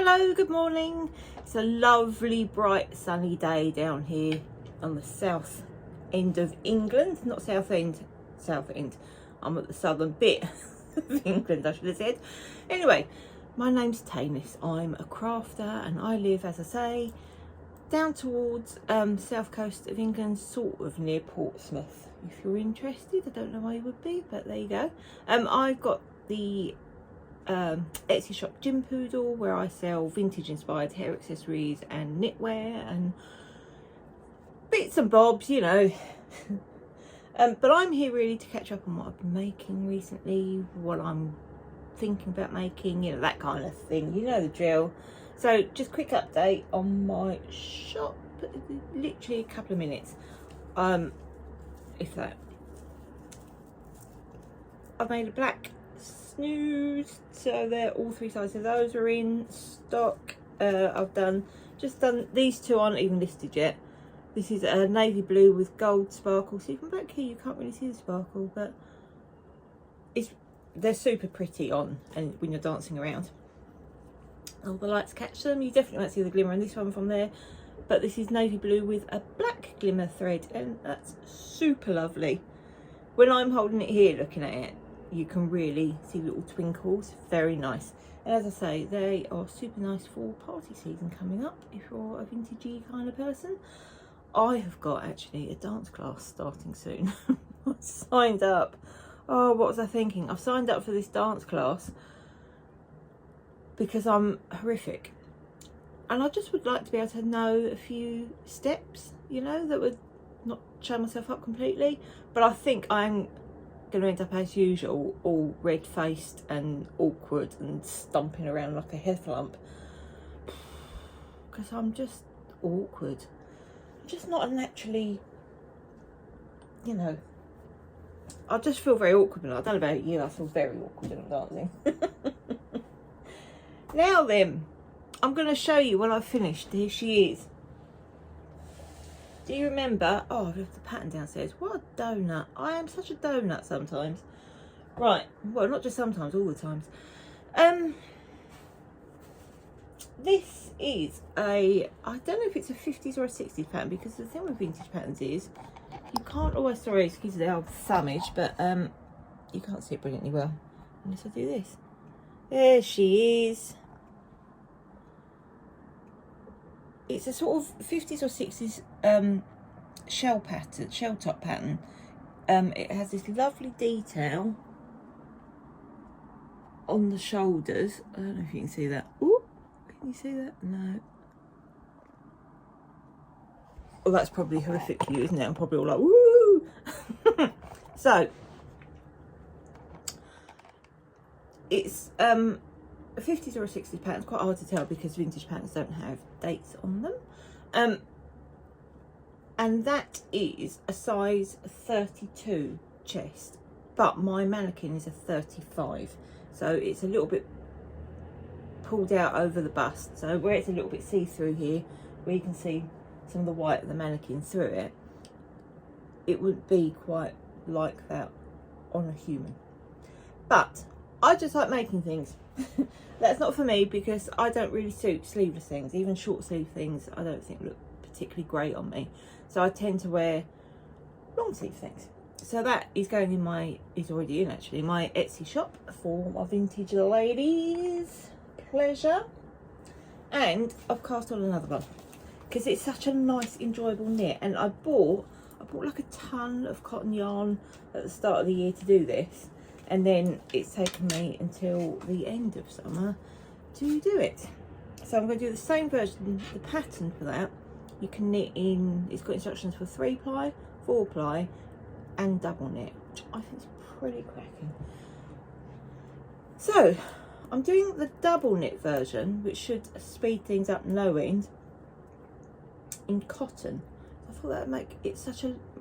Hello, good morning. It's a lovely bright sunny day down here on the south end of England. Not south end, south end. I'm at the southern bit of England, I should have said. Anyway, my name's Tanis. I'm a crafter and I live, as I say, down towards south coast of England, sort of near Portsmouth. If you're interested, I don't know why you would be, but there you go. I've got the Etsy shop Gym Poodle, where I sell vintage inspired hair accessories and knitwear and bits and bobs, you know. But I'm here really to catch up on what I've been making recently, what I'm thinking about making, you know, that kind of thing, you know the drill. So just quick update on my shop, literally a couple of minutes, if that. I've made a black snooze, so they're all three sizes of those are in stock. I've just done these two, aren't even listed yet. This is a navy blue with gold sparkle, so from back here you can't really see the sparkle, but they're super pretty on and when you're dancing around. All the lights catch them, you definitely won't see the glimmer in this one from there, but this is navy blue with a black glimmer thread, and that's super lovely. When I'm holding it here looking at it, you can really see little twinkles. Very nice. And as I say, they are super nice for party season coming up if you're a vintagey kind of person. I have got actually a dance class starting soon. I signed up. Oh, what was I thinking? I've signed up for this dance class because I'm horrific, and I just would like to be able to know a few steps, you know, that would not show myself up completely. But I think I'm going to end up as usual, all red-faced and awkward and stomping around like a heffalump, because I'm just awkward. I'm just not a naturally, you know, I just feel very awkward. I don't know about you, I feel very awkward when I'm dancing. Now then, I'm going to show you when I've finished. Here she is. Do you remember? Oh, I've left the pattern downstairs. What a donut. I am such a donut sometimes. Right. Well, not just sometimes, all the times. This is I don't know if it's a 50s or a 60s pattern, because the thing with vintage patterns is you can't always, sorry, excuse the old thumbage, but you can't see it brilliantly well unless I do this. There she is. It's a sort of 50s or 60s shell pattern, shell top pattern. It has this lovely detail on the shoulders. I don't know if you can see that. Ooh, can you see that? No. Oh, that's probably horrific for you, isn't it? I'm probably all like, woo! So, it's 50s or a 60s pattern. It's quite hard to tell because vintage patterns don't have dates on them. And that is a size 32 chest, but my mannequin is a 35, so it's a little bit pulled out over the bust, so where it's a little bit see-through here, where you can see some of the white of the mannequin through it, it would be quite like that on a human. But I just like making things. That's not for me because I don't really suit sleeveless things. Even short sleeve things I don't think look particularly great on me, so I tend to wear long sleeve things. So that is going in my, is already in actually, my Etsy shop for my vintage ladies pleasure. And I've cast on another one because it's such a nice enjoyable knit, and I bought like a ton of cotton yarn at the start of the year to do this, and then it's taken me until the end of summer to do it. So I'm going to do the same version, the pattern for that. You can knit in, it's got instructions for 3-ply, 4-ply and double knit, which I think is pretty cracking. So I'm doing the double knit version, which should speed things up no end, in cotton. I thought that would make it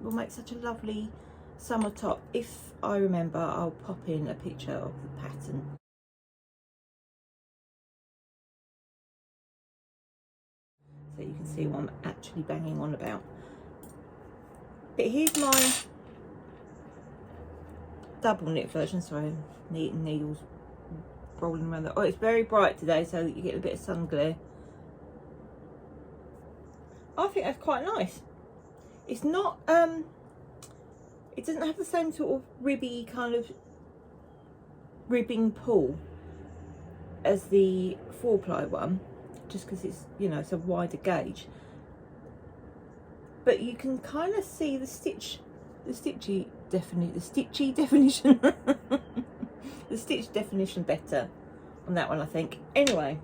will make such a lovely summer top. If I remember, I'll pop in a picture of the pattern. So you can see what I'm actually banging on about. But here's my double knit version. Sorry, I'm knitting needles rolling around the... Oh, it's very bright today, so that you get a bit of sun glare. I think that's quite nice. It's not, it doesn't have the same sort of ribby kind of ribbing pull as the 4-ply one, just because it's, you know, it's a wider gauge. But you can kind of see the stitchy definition, the stitch definition better on that one, I think. Anyway,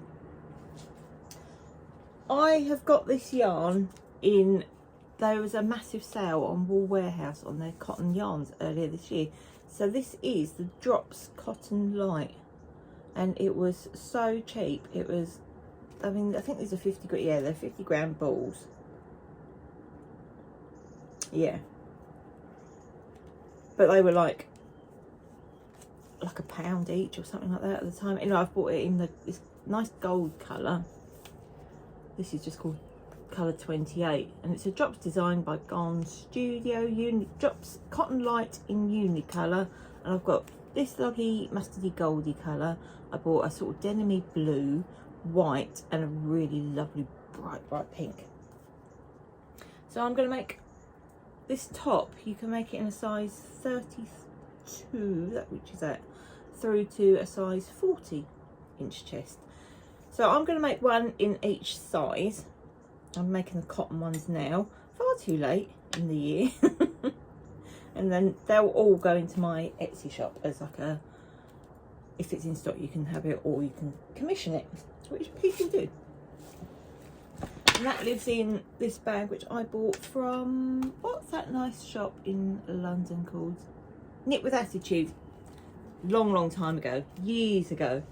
I have got this yarn in, there was a massive sale on Wool Warehouse on their cotton yarns earlier this year. So this is the Drops Cotton Light, and it was so cheap. It was, I mean, I think these are 50 gram, yeah, they're 50 gram balls. Yeah. But they were like £1 each or something like that at the time. Anyway, I've bought it in this nice gold colour. This is just called colour 28, and it's a Drops design by Garn Studio. Drops Cotton Light in Unicolor, and I've got this lovely mustardy goldy colour. I bought a sort of denim-y blue, white, and a really lovely bright pink. So I'm going to make this top. You can make it in a size 32, which is that, through to a size 40 inch chest. So I'm going to make one in each size. I'm making the cotton ones now, far too late in the year. And then they'll all go into my Etsy shop as like a, if it's in stock you can have it, or you can commission it, which people do. And that lives in this bag, which I bought from, what's that nice shop in London called? Knit with Attitude. Long time ago, years ago.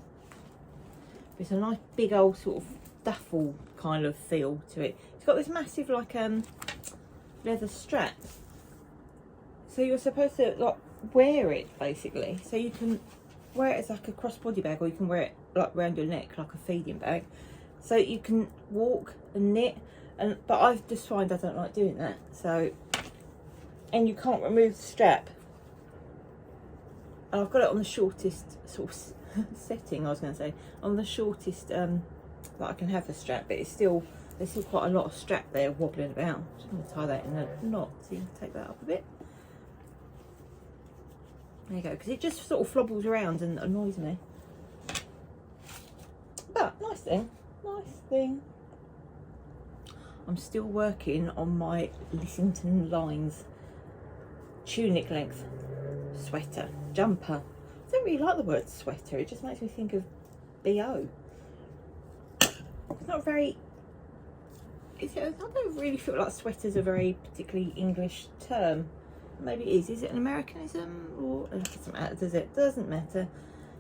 It's a nice big old sort of duffel kind of feel to it. It's got this massive like leather strap, so you're supposed to like wear it basically, so you can wear it as like a crossbody bag, or you can wear it like around your neck like a feeding bag, so you can walk and knit. And but I just find I don't like doing that. So, and you can't remove the strap, and I've got it on the shortest sort of setting, I was going to say, on the shortest that I can have the strap, but it's still, there's still quite a lot of strap there wobbling about. I'm just going to tie that in a knot, so you can take that up a bit. There you go, because it just sort of flobbles around and annoys me. But nice thing. I'm still working on my Lissington Lines tunic length sweater, jumper. I don't really like the word sweater, it just makes me think of BO. It's not very, I don't really feel like sweater's a very particularly English term. Maybe it is. Is it an Americanism, or it doesn't matter, does it? Doesn't matter.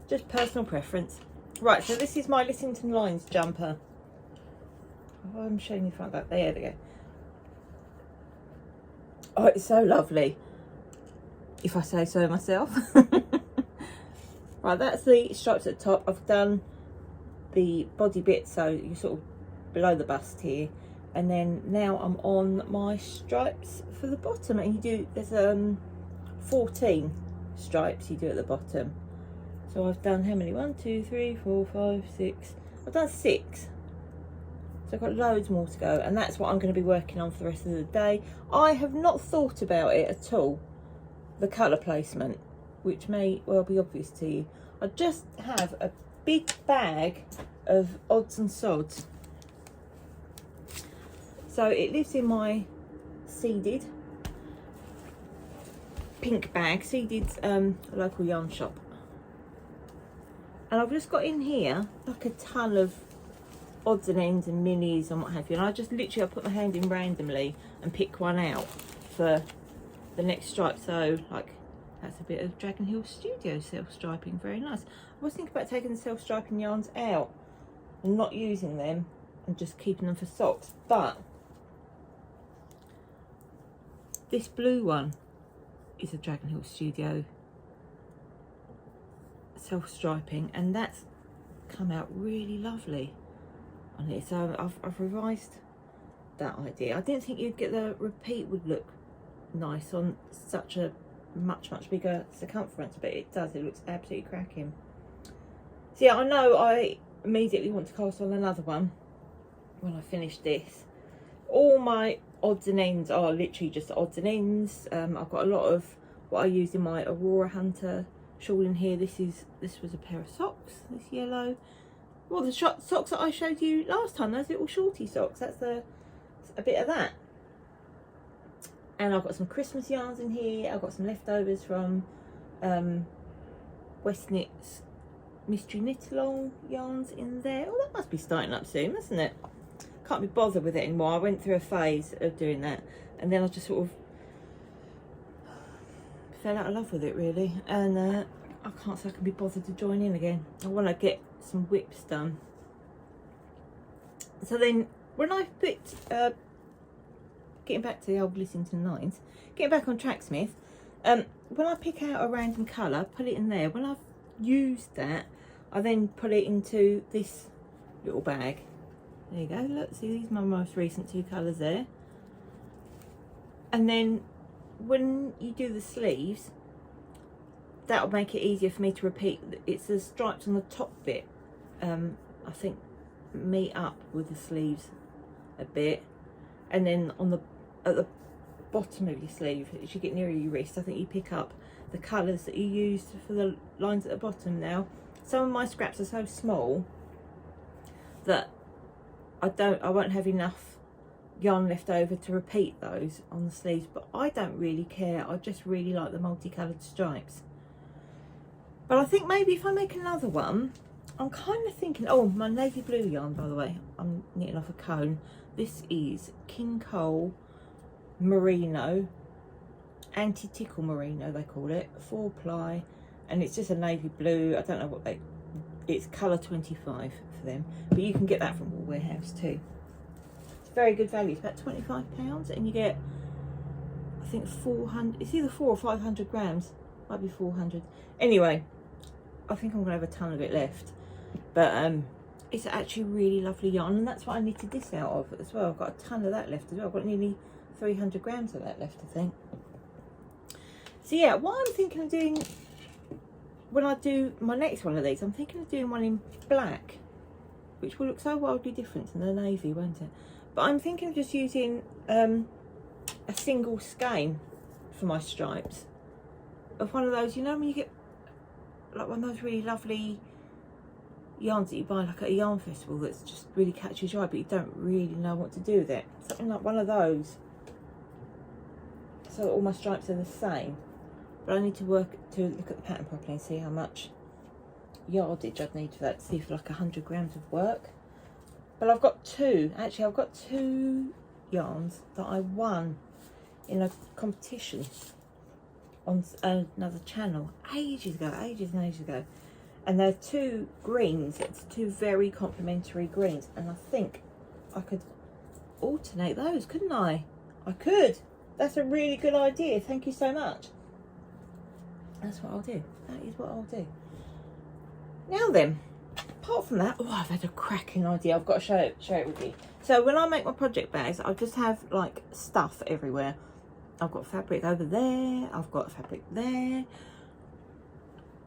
Just personal preference. Right, so this is my Lissington Lines jumper. Oh, I'm showing you the front back. There we go. Oh, it's so lovely, if I say so myself. Right, that's the stripes at the top. I've done the body bit, so you're sort of below the bust here, and then now I'm on my stripes for the bottom, and you do, there's 14 stripes you do at the bottom. So I've done how many? 1, 2, 3, 4, 5, 6. I've done 6. So I've got loads more to go, and that's what I'm going to be working on for the rest of the day. I have not thought about it at all, the colour placement, which may well be obvious to you. I just have a big bag of odds and sods. So it lives in my seeded pink bag. Seeded's a local yarn shop. And I've just got in here like a ton of odds and ends and minis and what have you. And I just literally, I put my hand in randomly and pick one out for the next stripe. So like, that's a bit of Dragon Hill Studio self-striping, very nice. I was thinking about taking the self-striping yarns out and not using them and just keeping them for socks, but this blue one is a Dragon Hill Studio self-striping, and that's come out really lovely on it. So I've revised that idea. I didn't think you'd get the repeat would look nice on such a much bigger circumference, but it does. It looks absolutely cracking. So yeah, I know I immediately want to cast on another one when I finish this. All my odds and ends are literally just odds and ends. I've got a lot of what I use in my Aurora Hunter shawl in here. This was a pair of socks, this yellow. Well, the socks that I showed you last time, those little shorty socks, that's a bit of that. And I've got some Christmas yarns in here. I've got some leftovers from West Knit's Mystery Knit Along yarns in there. Oh, that must be starting up soon, mustn't it? Can't be bothered with it anymore. I went through a phase of doing that, and then I just sort of fell out of love with it, really. And I can't say I can be bothered to join in again. I want to get some whips done. So then, when I put getting back to the old Blissington lines, getting back on Tracksmith, when I pick out a random colour, put it in there. When I've used that, I then put it into this little bag. There you go, look, see, these are my most recent 2 colours there. And then when you do the sleeves, that'll make it easier for me to repeat. It's the stripes on the top bit, I think, meet up with the sleeves a bit. And then at the bottom of your sleeve, as you get nearer your wrist, I think you pick up the colours that you used for the lines at the bottom. Now, some of my scraps are so small that I won't have enough yarn left over to repeat those on the sleeves, but I don't really care. I just really like the multicoloured stripes. But I think maybe if I make another one, I'm kind of thinking, oh, my navy blue yarn, by the way, I'm knitting off a cone. This is King Cole Merino, Anti-tickle merino they call it, 4-ply, and it's just a navy blue. I don't know what it's colour 25 for them, but you can get that from Wool Warehouse too. It's very good value. It's about £25, and you get, I think, 400. It's either 400 or 500 grams. Might be 400. Anyway, I think I'm gonna have a ton of it left, but it's actually really lovely yarn, and that's what I knitted this out of as well. I've got a ton of that left as well. I've got nearly 300 grams of that left, I think. So yeah, what I'm thinking of doing when I do my next one of these, I'm thinking of doing one in black, which will look so wildly different than the navy, won't it? But I'm thinking of just using a single skein for my stripes, of one of those, you know, when you get like one of those really lovely yarns that you buy like at a yarn festival that's just really catches your eye, but you don't really know what to do with it. Something like one of those, so that all my stripes are the same. But I need to look at the pattern properly and see how much yardage I'd need for that, to see for like 100 grams of work. But I've got two yarns that I won in a competition on another channel ages and ages ago, and they're 2 greens. It's 2 very complementary greens, and I think I could alternate those, couldn't I? I could. That's a really good idea. Thank you so much. That's what I'll do. That is what I'll do. Now then, apart from that, oh, I've had a cracking idea. I've got to share it with you. So when I make my project bags, I just have like stuff everywhere. I've got fabric over there. I've got fabric there.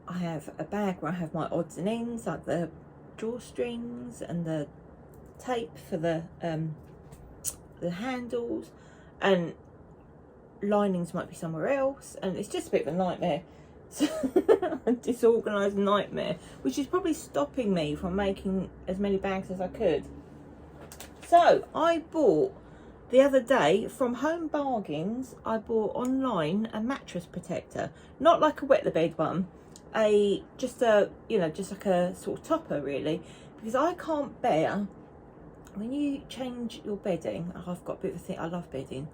I have a bag where I have my odds and ends, like the drawstrings and the tape for the handles, and linings might be somewhere else, and it's just a bit of a nightmare. A disorganised nightmare, which is probably stopping me from making as many bags as I could. So I bought the other day from Home Bargains, I bought online a mattress protector, not like a wet the bed one, just like a sort of topper really, because I can't bear when you change your bedding. I've got a bit of a thing, I love bedding.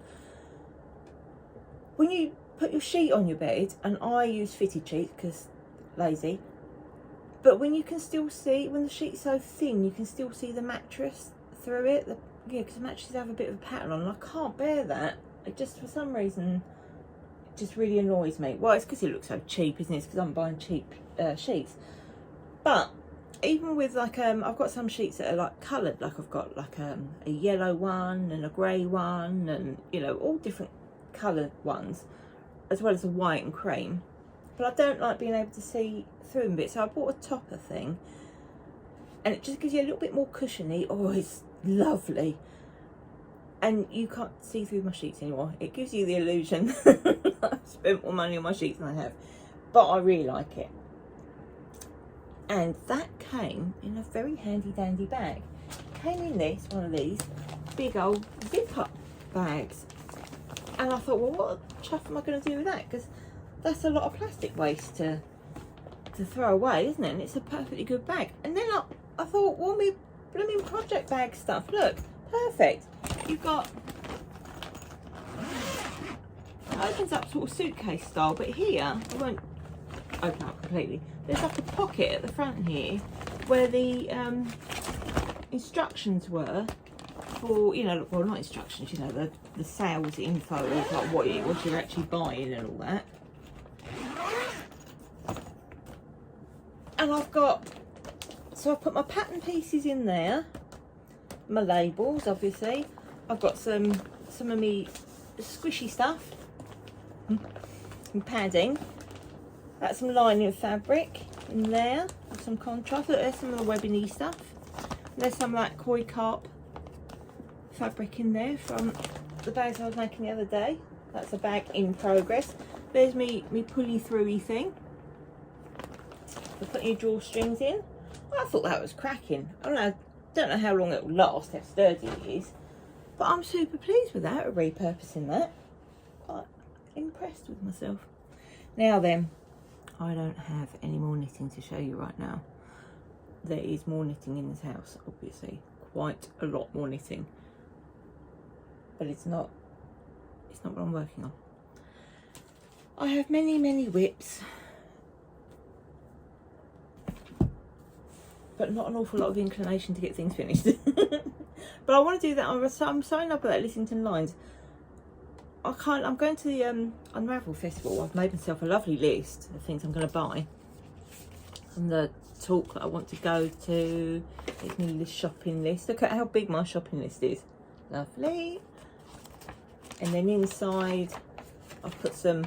When you put your sheet on your bed, and I use fitted sheets because lazy, but when you can still see, when the sheet's so thin, you can still see the mattress through it. Yeah, because the mattresses have a bit of a pattern on, and I can't bear that. It just, for some reason, it just really annoys me. Well, it's because it looks so cheap, isn't it? It's because I'm buying cheap sheets. But even with like, I've got some sheets that are like coloured, like I've got like a yellow one and a grey one, and you know, all different coloured ones, as well as a white and cream. But I don't like being able to see through them a bit, so I bought a topper thing, and it just gives you a little bit more cushiony. Oh, it's lovely. And you can't see through my sheets anymore. It gives you the illusion I've spent more money on my sheets than I have, but I really like it. And that came in a very handy dandy bag. Came in this, one of these big old zip-up bags. And I thought, well, what chuff am I going to do with that? Because that's a lot of plastic waste to throw away, isn't it? And it's a perfectly good bag. And then I thought, well, me blooming project bag stuff, look, perfect. You've got, it opens up sort of suitcase style, but here, I won't open up completely. There's like a pocket at the front here where the instructions were for, you know, well, not instructions, you know, the sales info of like what you're actually buying and all that. And I've got, so I've put my pattern pieces in there, my labels, obviously. I've got some of me squishy stuff, some padding. That's some lining fabric in there, with some contrast. Look, there's some of the webbing stuff. There's some like koi carp fabric in there from the bags I was making the other day. That's a bag in progress. There's me pulley throughy thing for putting your drawstrings in. I thought that was cracking. I don't know how long it will last, how sturdy it is, but I'm super pleased with that, repurposing that. Quite impressed with myself. Now then, I don't have any more knitting to show you right now. There is more knitting in this house, obviously, quite a lot more knitting, but it's not what I'm working on. I have many whips, but not an awful lot of inclination to get things finished. But I want to do that. I'm signing up at that Lissington Lines. I'm going to the Unravel Festival. I've made myself a lovely list of things I'm going to buy. And the talk that I want to go to, it's my list shopping list. Look at how big my shopping list is. Lovely. And then inside, I've put some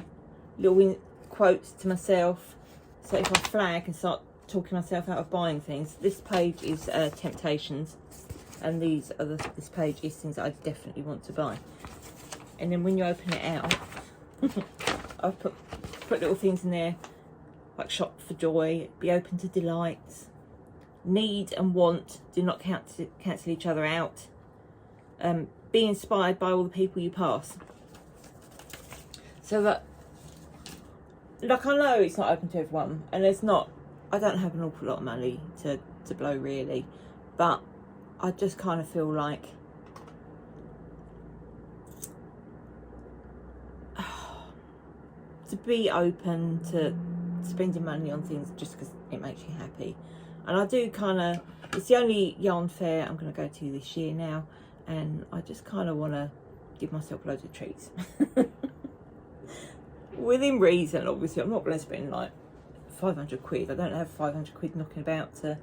little quotes to myself. So if I flag and start talking myself out of buying things, this page is temptations, and this page is things that I definitely want to buy. And then when you open it out, I've put little things in there like shop for joy, be open to delights, need and want do not cancel each other out, be inspired by all the people you pass. So that, like, I know it's not open to everyone, and I don't have an awful lot of money to blow really, but I just kind of feel like to be open to spending money on things just because it makes you happy. And I do kind of, it's the only yarn fair I'm going to go to this year now, and I just kind of want to give myself loads of treats. Within reason, obviously. I'm not going to spend like 500 quid. I don't have 500 quid knocking about to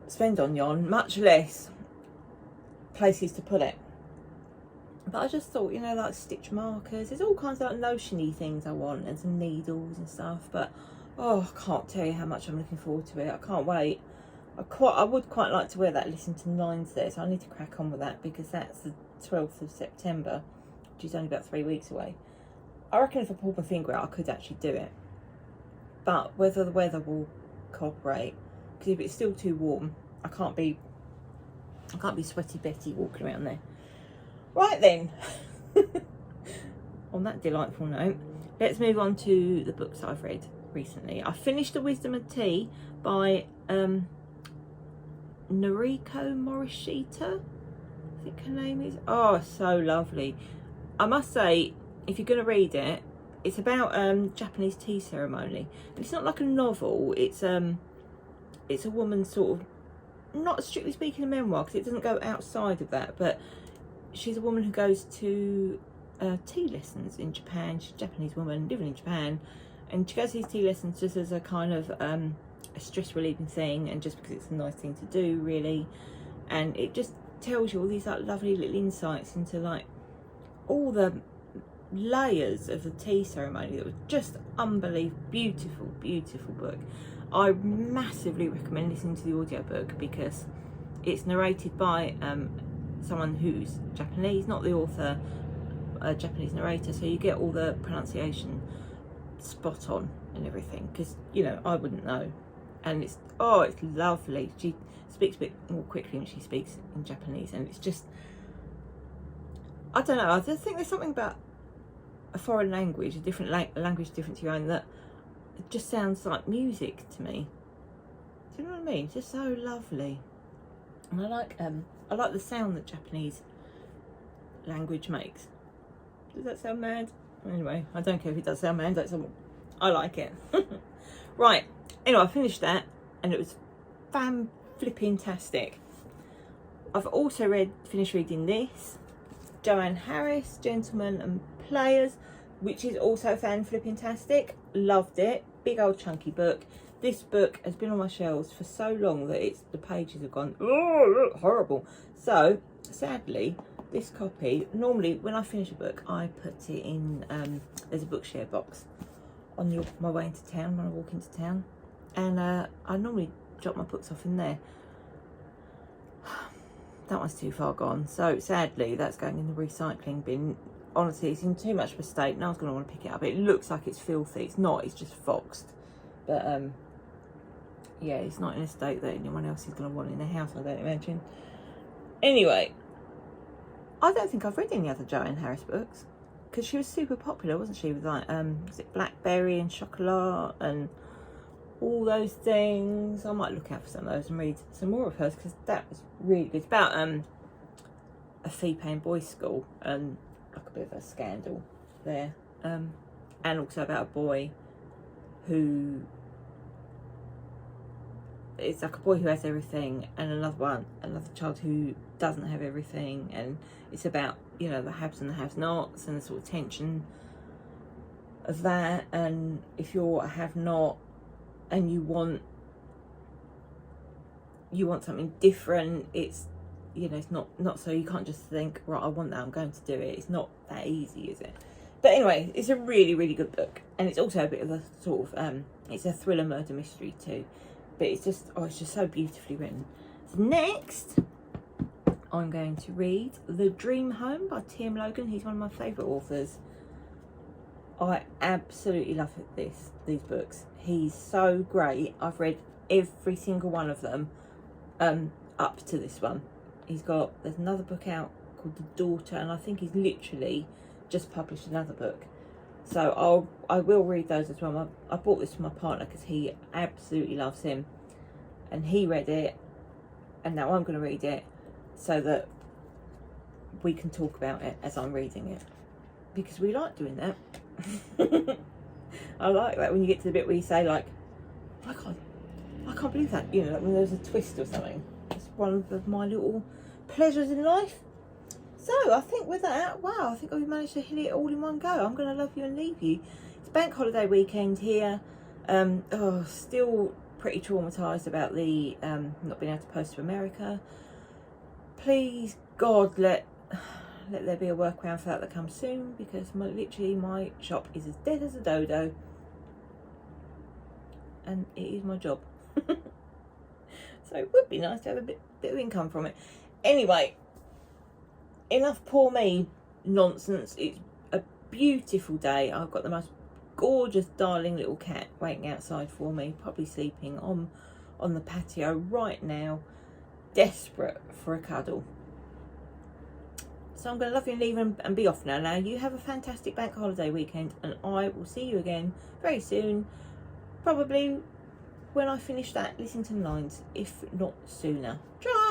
spend on yarn, much less places to put it. But I just thought, you know, like stitch markers, there's all kinds of like notion-y things I want, and some needles and stuff, but oh, I can't tell you how much I'm looking forward to it. I can't wait. I would quite like to wear that Lissington Lines there, so I need to crack on with that, because that's the 12th of September, which is only about 3 weeks away. I reckon if I pulled my finger out, I could actually do it, but whether the weather will cooperate, because if it's still too warm, I can't be sweaty Betty walking around there. Right then, on that delightful note, let's move on to the books I've read recently. I finished The Wisdom of Tea by Noriko Morishita, I think her name is. Oh, so lovely. I must say, if you're going to read it, it's about Japanese tea ceremony. It's not like a novel. It's a woman's sort of, not strictly speaking a memoir, because it doesn't go outside of that, but she's a woman who goes to tea lessons in Japan. She's a Japanese woman living in Japan, and she goes to these tea lessons just as a kind of a stress relieving thing, and just because it's a nice thing to do really. And it just tells you all these like lovely little insights into like all the layers of the tea ceremony. That was just unbelievable, beautiful book. I massively recommend listening to the audiobook because it's narrated by someone who's Japanese, not the author, a Japanese narrator, so you get all the pronunciation spot on and everything, because you know I wouldn't know. And it's lovely. She speaks a bit more quickly when she speaks in Japanese, and it's just, I don't know, I just think there's something about a foreign language, a different language different to your own, that it just sounds like music to me. Do you know what I mean? It's just so lovely. And I like the sound that Japanese language makes. Does that sound mad? Anyway, I don't care if it does sound mad. I like it. Right. Anyway, I finished that, and it was flipping-tastic. I've also finished reading this, Joanne Harris, Gentlemen and Players, which is also flipping-tastic. Loved it. Big old chunky book. This book has been on my shelves for so long that the pages have gone, oh, look, horrible. So, sadly, this copy, normally when I finish a book, I put it in, there's a bookshare box on my way into town, when I walk into town. And I normally drop my books off in there. That one's too far gone. So, sadly, that's going in the recycling bin. Honestly, it's in too much of a state. No one's going to want to pick it up. It looks like it's filthy. It's not. It's just foxed. But, yeah, it's not in a state that anyone else is going to want in their house, I don't imagine. Anyway, I don't think I've read any other Joanne Harris books, because she was super popular, wasn't she? With like, was it Blackberry and Chocolat and all those things? I might look out for some of those and read some more of hers, because that was really good. It's about a fee-paying boys' school and like a bit of a scandal there, and also about a boy who, it's like a boy who has everything, and another child who doesn't have everything, and it's about, you know, the haves and the have-nots, and the sort of tension of that. And if you're a have-not and you want something different, it's, you know, it's not so, you can't just think, right, I want that, I'm going to do it. It's not that easy, is it? But anyway, it's a really, really good book, and it's also a bit of a sort of it's a thriller murder mystery too. But it's just so beautifully written. So next, I'm going to read The Dream Home by T.M. Logan. He's one of my favourite authors. I absolutely love these books. He's so great. I've read every single one of them up to this one. There's another book out called The Daughter, and I think he's literally just published another book. So I will read those as well. I bought this for my partner because he absolutely loves him, and he read it, and now I'm going to read it so that we can talk about it as I'm reading it, because we like doing that. I like that when you get to the bit where you say, like, I can't believe that, you know, like when there's a twist or something. It's one of my little pleasures in life. So I think with that, wow, I think we've managed to hit it all in one go. I'm going to love you and leave you. It's bank holiday weekend here. Still pretty traumatised about the not being able to post to America. Please, God, let there be a workaround for that comes soon, because literally my shop is as dead as a dodo. And it is my job. So it would be nice to have a bit of income from it. Anyway, enough poor me nonsense. It's a beautiful day. I've got the most gorgeous darling little cat waiting outside for me, probably sleeping on the patio right now, desperate for a cuddle. So I'm going to love you and leave and be off now. Now you have a fantastic bank holiday weekend, and I will see you again very soon, probably when I finish that Lissington Lines, if not sooner. Try.